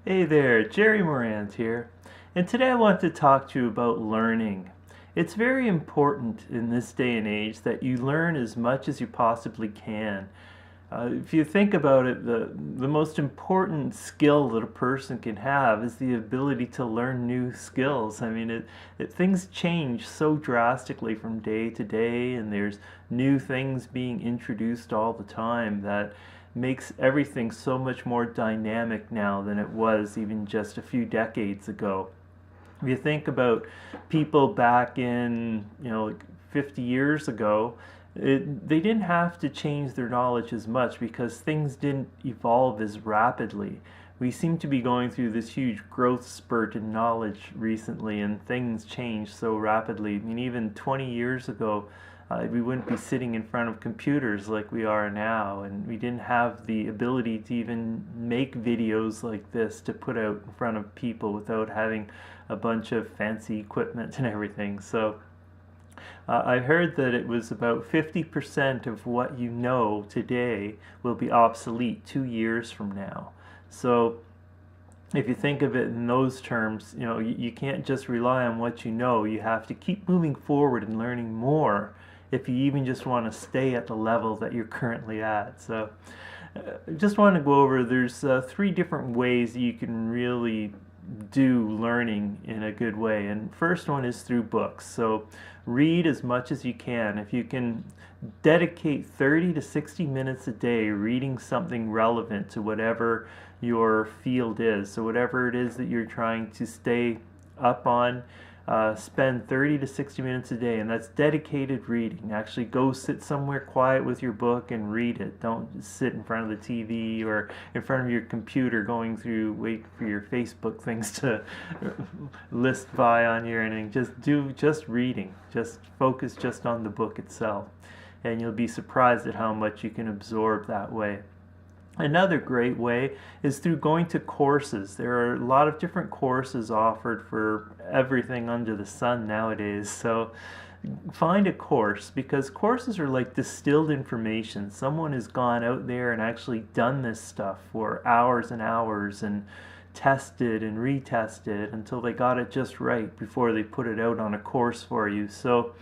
Hey there, Gerry Morand here, and today I want to talk to you about learning. It's very important in this day and age that you learn as much as you possibly can. If you think about it, the most important skill that a person can have is the ability to learn new skills. I mean, things change so drastically from day to day, and there's new things being introduced all the time that makes everything so much more dynamic now than it was even just a few decades ago. If you think about people back in, like 50 years ago, they didn't have to change their knowledge as much because things didn't evolve as rapidly. We seem to be going through this huge growth spurt in knowledge recently, and things change so rapidly. I mean, even 20 years ago, we wouldn't be sitting in front of computers like we are now, and we didn't have the ability to even make videos like this to put out in front of people without having a bunch of fancy equipment and everything. So I heard that it was about 50% of what you know today will be obsolete 2 years from now. So if you think of it in those terms, you can't just rely on what you know. You have to keep moving forward and learning more if you even just want to stay at the level that you're currently at. So I just want to go over, there's three different ways that you can really do learning in a good way. And first one is through books. So read as much as you can. If you can dedicate 30 to 60 minutes a day reading something relevant to whatever your field is, so whatever it is that you're trying to stay up on, spend 30 to 60 minutes a day, and that's dedicated reading. Actually go sit somewhere quiet with your book and read it. Don't sit in front of the TV or in front of your computer wait for your Facebook things to list by on you or anything. Just reading. Just focus just on the book itself, and you'll be surprised at how much you can absorb that way. Another great way is through going to courses. There are a lot of different courses offered for everything under the sun nowadays. So find a course, because courses are like distilled information. Someone has gone out there and actually done this stuff for hours and hours and tested and retested until they got it just right before they put it out on a course for you. So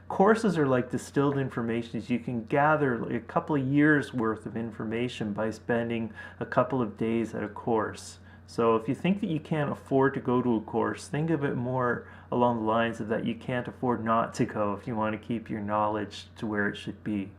courses are like distilled information. You can gather a couple of years worth of information by spending a couple of days at a course. So if you think that you can't afford to go to a course, think of it more along the lines of that you can't afford not to go if you want to keep your knowledge to where it should be.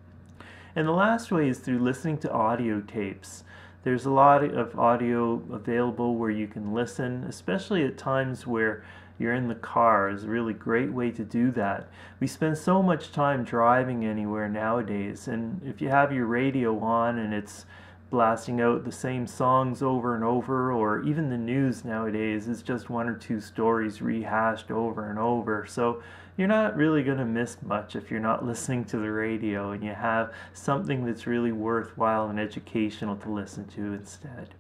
And the last way is through listening to audio tapes. There's a lot of audio available where you can listen, especially at times where you're in the car. Is a really great way to do that. We spend so much time driving anywhere nowadays, and if you have your radio on and it's blasting out the same songs over and over, or even the news nowadays is just one or two stories rehashed over and over, so you're not really going to miss much if you're not listening to the radio and you have something that's really worthwhile and educational to listen to instead.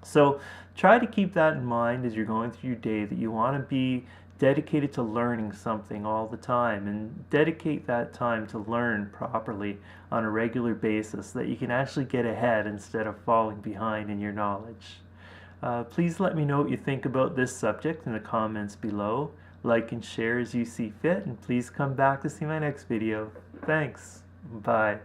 So try to keep that in mind as you're going through your day, that you want to be dedicated to learning something all the time, and dedicate that time to learn properly on a regular basis so that you can actually get ahead instead of falling behind in your knowledge. Please let me know what you think about this subject in the comments below. Like and share as you see fit, and please come back to see my next video. Thanks. Bye.